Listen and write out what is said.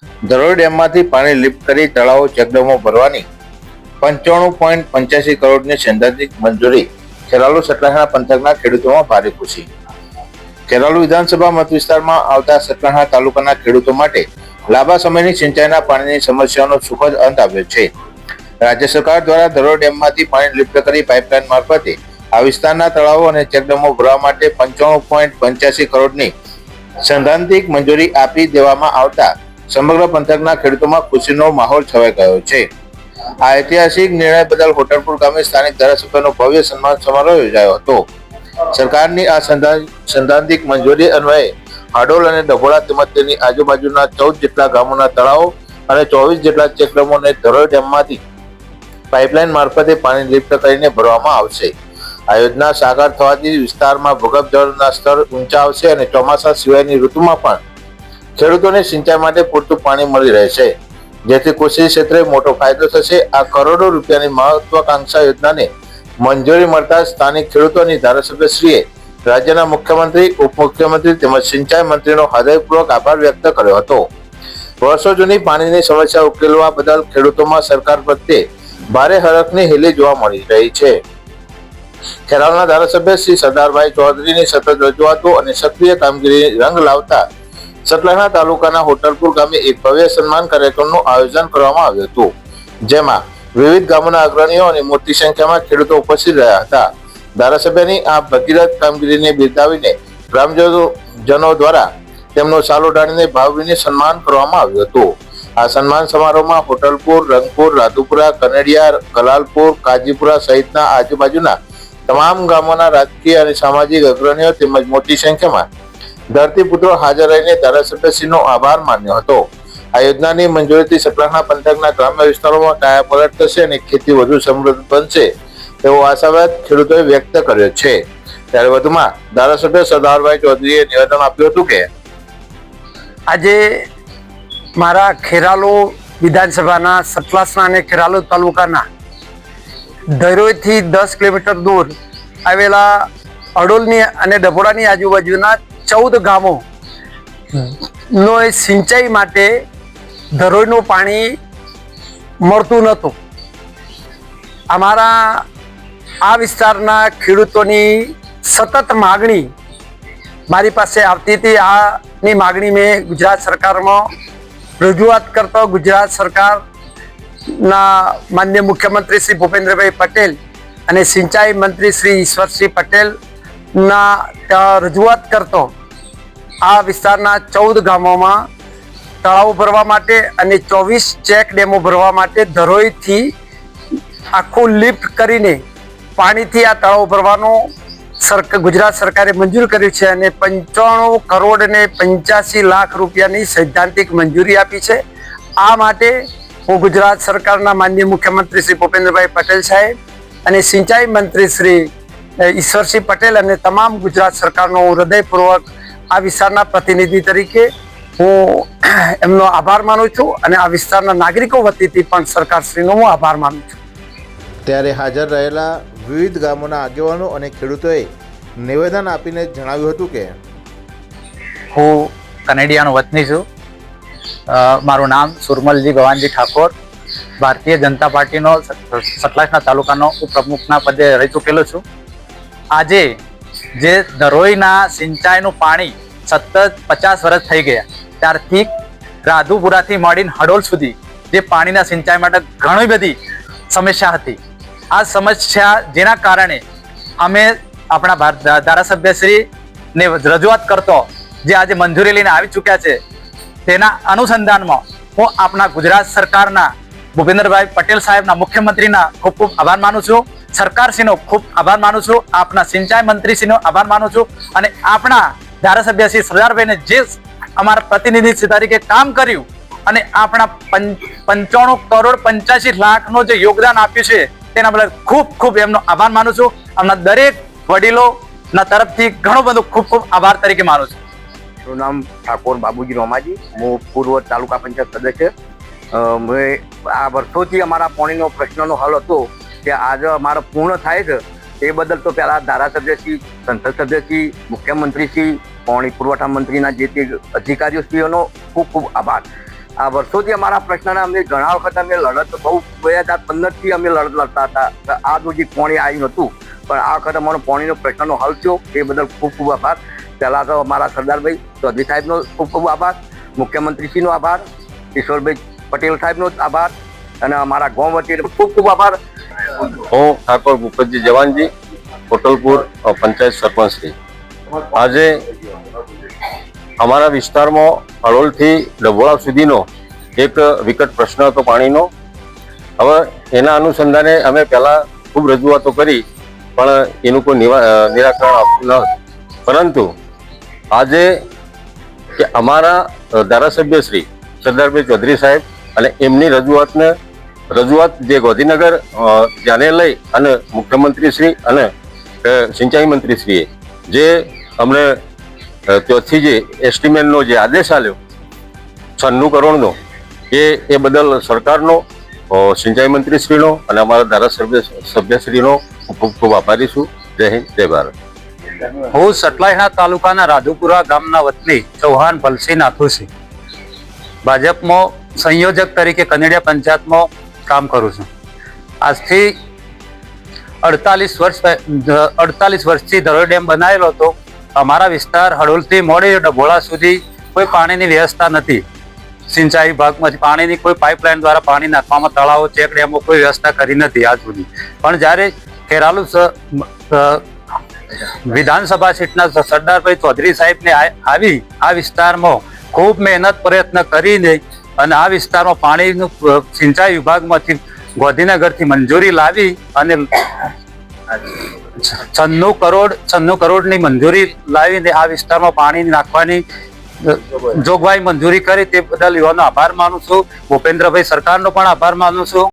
ધરોઈ ડેમમાંથી પાણી લિફ્ટ કરી તળાવો ચેકડેમો ભરવાની 95.85 કરોડની સૈદ્ધાંતિક મંજૂરી ખેરાલુ સતલાસણા પંથકના ખેડૂતોમાં ભારે ખુશી। ખેરાલુ વિધાનસભા મત વિસ્તારમાં આવતા સતલાસણા તાલુકાના ખેડૂતો માટે લાંબા સમયની સિંચાઈના પાણીની સમસ્યાનો સુખદ અંત આવ્યો છે। રાજ્ય સરકાર દ્વારા ધરોઈ ડેમમાંથી પાણી લિફ્ટ કરી પાઇપલાઇન મારફતે આ વિસ્તારના તળાવો અને ચેકડેમો ભરવા માટે 95.85 કરોડની સૈદ્ધાંતિક મંજૂરી આપી દેવામાં આવતા સમગ્ર પંથકના ખેડૂતોમાં ખુશીનો માહોલ છવાઈ ગયો છે। આ ઐતિહાસિક નિર્ણય બદલ હોટલપુર ગામે સ્થાનિક ધારાસભ્યનો ભવ્ય સન્માન સમારોહ યોજાયો હતો। સરકારની આ સૈદ્ધાંતિક મંજૂરી અન્વયે હાડોલ અને ડભોળા તેમજ તેની આજુબાજુના 14 જેટલા ગામોના તળાવો અને 24 જેટલા ચેકડેમોને ધરોઈ ડેમમાંથી પાઇપલાઇન મારફતે પાણી લિફ્ટ કરીને ભરવામાં આવશે। આ યોજના સાકાર થવાથી વિસ્તારમાં ભૂગર્ભ જળના સ્તર ઊંચા આવશે અને ચોમાસા સિવાયની ઋતુમાં પણ ખેડૂતોને સિંચાઈ માટે પૂરતું પાણી મળી રહેશે, જેથી કૃષિ ક્ષેત્રે મોટો ફાયદો થશે। આ કરોડો રૂપિયાની મહત્વાકાંક્ષા યોજનાને મંજૂરી મળતા સ્થાનિક ખેડૂતોની ધારાસભ્યશ્રીએ રાજ્યના મુખ્યમંત્રી, ઉપમુખ્યમંત્રી તેમજ સિંચાઈ મંત્રીનો હૃદયપૂર્વક આભાર વ્યક્ત કર્યો હતો। વર્ષો જૂની પાણીની સમસ્યા ઉકેલવા બદલ ખેડૂતોમાં સરકાર પ્રત્યે ભારે હરખની હેલી જોવા મળી રહી છે। ખેરાલુના ધારાસભ્ય શ્રી સરદારભાઈ ચૌધરીની સતત રજૂઆતો અને સક્રિય કામગીરી રંગ લાવતા સતલાસણા તાલુકાના હોટલપુર ગામે એક ભવ્ય સન્માન કાર્યક્રમનું આયોજન કરવામાં આવ્યું હતું, જેમાં વિવિધ ગામોના અગ્રણીઓ અને મોટી સંખ્યામાં ખેડૂતો ઉપસ્થિત રહ્યા હતા। ધારાસભ્યની આ ભગીરથ કામગીરીને બિરદાવીને ગ્રામજનો દ્વારા તેમનો સાલો ઢાળીને ભાવભીને સન્માન કરવામાં આવ્યું હતું। આ સન્માન સમારોહમાં હોટલપુર, રંગપુર, રાધુપુરા, કનેડિયા, કલાલપુર, કાજીપુરા સહિતના આજુબાજુના તમામ ગામોના રાજકીય અને સામાજિક અગ્રણીઓ તેમજ મોટી સંખ્યામાં ધરતીપુત્રો હાજર રહીને ધારાસભ્યશ્રીનો આભાર માન્યો હતો। આ યોજનાની મંજૂરીથી સતલાસણા પંથકના ગ્રામ્ય વિસ્તારોમાં કાયાપલટ થશે અને ખેતી વધુ સમૃદ્ધ બનશે તેવો આશાવાદ ખેડૂતોએ વ્યક્ત કર્યો છે। ત્યારે વધુમાં ધારાસભ્ય સરદારભાઈ ચૌધરીએ નિવેદન આપ્યું હતું કે આજે મારા ખેરાલુ વિધાનસભાના સતલાસણા અને ખેરાલુ તાલુકાના ધરોઈથી 10 કિલોમીટર દૂર આવેલા અડોલની અને ડભોળાની આજુબાજુના 14 ગામો નો સિંચાઈ માટે ધરોઈનું પાણી મળતું નહોતું। અમારા આ વિસ્તારના ખેડૂતોની સતત માગણી મારી પાસે આવતી હતી। આની માગણી મેં ગુજરાત સરકારમાં રજૂઆત કરતો ગુજરાત સરકારના માનનીય મુખ્યમંત્રી શ્રી ભૂપેન્દ્રભાઈ પટેલ અને સિંચાઈ મંત્રી શ્રી ઈશ્વરસિંહ પટેલના રજૂઆત કરતો આ વિસ્તારના 14 ગામોમાં તળાવો ભરવા માટે અને 24 ચેક ડેમો ભરવા માટે ધરોઈથી આખું લિફ્ટ કરીને પાણીથી આ તળાવો ભરવાનો ગુજરાત સરકારે મંજૂર કર્યું છે અને 95 કરોડ અને 85 લાખ રૂપિયાની સૈદ્ધાંતિક મંજૂરી આપી છે। આ માટે હું ગુજરાત સરકારના માનનીય મુખ્યમંત્રી શ્રી ભૂપેન્દ્રભાઈ પટેલ સાહેબ અને સિંચાઈ મંત્રી શ્રી ઈશ્વરસિંહ પટેલ અને તમામ ગુજરાત સરકારનો હૃદયપૂર્વક આ વિસ્તારના પ્રતિનિધિ તરીકે હું એમનો આભાર માનું છું અને આ વિસ્તારના નાગરિકો વતીથી પણ સરકારશ્રીનો હું આભાર માનું છું। ત્યારે હાજર રહેલા વિવિધ ગામોના આગેવાનો અને ખેડૂતોએ નિવેદન આપીને જણાવ્યું હતું કે હું કનેડિયાનો વતની છું। મારું નામ સુરમલજી ભવાનજી ઠાકોર, ભારતીય જનતા પાર્ટીનો સતલાસણા તાલુકાનો ઉપપ્રમુખના પદે રહી ચૂકેલો છું। આજે જે ધરોઈના સિંચાઈનું પાણી સતત 50 વર્ષ થઈ ગયા ત્યારથી રાધુપુરાથી માંડીને હડોલ સુધી જે પાણીના સિંચાઈ માટે ઘણી બધી સમસ્યા હતી। આ સમસ્યા જેના કારણે અમે આપણા ધારાસભ્યશ્રીને રજૂઆત કરતો જે આજે મંજૂરી લઈને આવી ચૂક્યા છે તેના અનુસંધાનમાં હું આપણા ગુજરાત સરકારના ભૂપેન્દ્રભાઈ પટેલ સાહેબના મુખ્યમંત્રીના ખૂબ ખૂબ આભાર માનું છું, સરકારશ્રીનો ખૂબ આભાર માનું છું, આપણા સિંચાઈ મંત્રીશ્રીનો આભાર માનું છું અને આપણા ધારાસભ્ય શ્રી સરદારભાઈને જે અમારા પ્રતિનિધિ તરીકે કામ કર્યું અને આપણા 95 કરોડ 85 લાખનો જે યોગદાન આપ્યું છે તેના બદલ ખૂબ ખૂબ એમનો આભાર માનું છું। આમના દરેક વડીલોના તરફથી ઘણો બધો ખૂબ ખૂબ આભાર તરીકે માનું છું। મારું નામ ઠાકોર બાબુજી રોમાજી, હું પૂર્વ તાલુકા પંચાયત સદસ્ય। મેં આ વર્ષોથી અમારા પાણીનો પ્રશ્નનો હલ હતો તે આજે અમારો પૂર્ણ થાય છે એ બદલ તો પહેલાં ધારાસભ્યશ્રી, સંસદ સભ્યશ્રી, મુખ્યમંત્રીશ્રી, પાણી પુરવઠા મંત્રીના જે તે અધિકારીઓશ્રીઓનો ખૂબ ખૂબ આભાર। આ વર્ષોથી અમારા પ્રશ્નના અમે ઘણા વખત અમે લડત બહુ 2015થી અમે લડત લડતા હતા. આ સુધી પાણી આવ્યું નહોતું, પણ આ વખતે અમારો પાણીનો પ્રશ્નનો હલ થયો. એ બદલ ખૂબ ખૂબ આભાર. પહેલાં તો અમારા સરદારભાઈ ચૌધરી સાહેબનો ખૂબ ખૂબ આભાર, મુખ્યમંત્રીશ્રીનો આભાર, ઈશ્વરભાઈ પટેલ સાહેબનો આભાર અને અમારા ગામ વતીનો ખૂબ ખૂબ આભાર. હું ઠાકોર ભૂપતજી જવાનજી, કોટલપુર પંચાયત સરપંચ શ્રી. આજે અમારા વિસ્તારમાં હળોલથી ડભોળા સુધીનો એક વિકટ પ્રશ્ન હતો પાણીનો. હવે એના અનુસંધાને અમે પહેલાં ખૂબ રજૂઆતો કરી, પણ એનું કોઈ નિરાકરણ આપતું ન હતું. પરંતુ આજે કે અમારા ધારાસભ્ય શ્રી સરદારભાઈ ચૌધરી સાહેબ અને એમની રજૂઆત જે ગાંધીનગર ધ્યાને લઈ અને મુખ્યમંત્રીશ્રી અને સિંચાઈ મંત્રીશ્રીએ જે અમને ત્યાંથી જે એસ્ટિમેટનો જે આદેશ આપ્યો 96 કરોડનો, એ બદલ સરકારનો, સિંચાઈ મંત્રીશ્રીનો અને અમારા સભ્યશ્રીનો ખૂબ ખૂબ આભારી છું. જય હિન્દ, જય ભારત. હું સતલાજણા તાલુકાના રાધુપુરા ગામના વતની ચૌહાણ ભલસી નાથુસી ભાજપમાં સંયોજક તરીકે કનેડિયા પંચાયતમાં કામ કરું છું. આજથી 48 વર્ષથી ધરોઈ ડેમ બનાવેલો હતો. અમારા વિસ્તાર હળોલથી મોડી ડભોળા સુધી કોઈ પાણીની વ્યવસ્થા નથી. સિંચાઈ વિભાગમાંથી પાણીની કોઈ પાઇપલાઇન દ્વારા પાણી નાખવામાં, તળાવો, ચેક ડેમો કોઈ વ્યવસ્થા કરી નથી આજ સુધી. પણ જ્યારે ખેરાલુ વિધાનસભા સીટના સરદારભાઈ ચૌધરી સાહેબને આવી આ વિસ્તારમાં ખૂબ મહેનત પ્રયત્ન કરીને અને આ વિસ્તારમાં પાણીનું સિંચાઈ વિભાગમાંથી ગાંધીનગરથી મંજૂરી લાવી અને 96 કરોડની મંજૂરી લાવીને આ વિસ્તારમાં પાણી નાખવાની જોગવાઈ મંજૂરી કરી. તે બદલ યુવાનો આભાર માનું છું. ભૂપેન્દ્રભાઈ સરકારનો પણ આભાર માનું છું.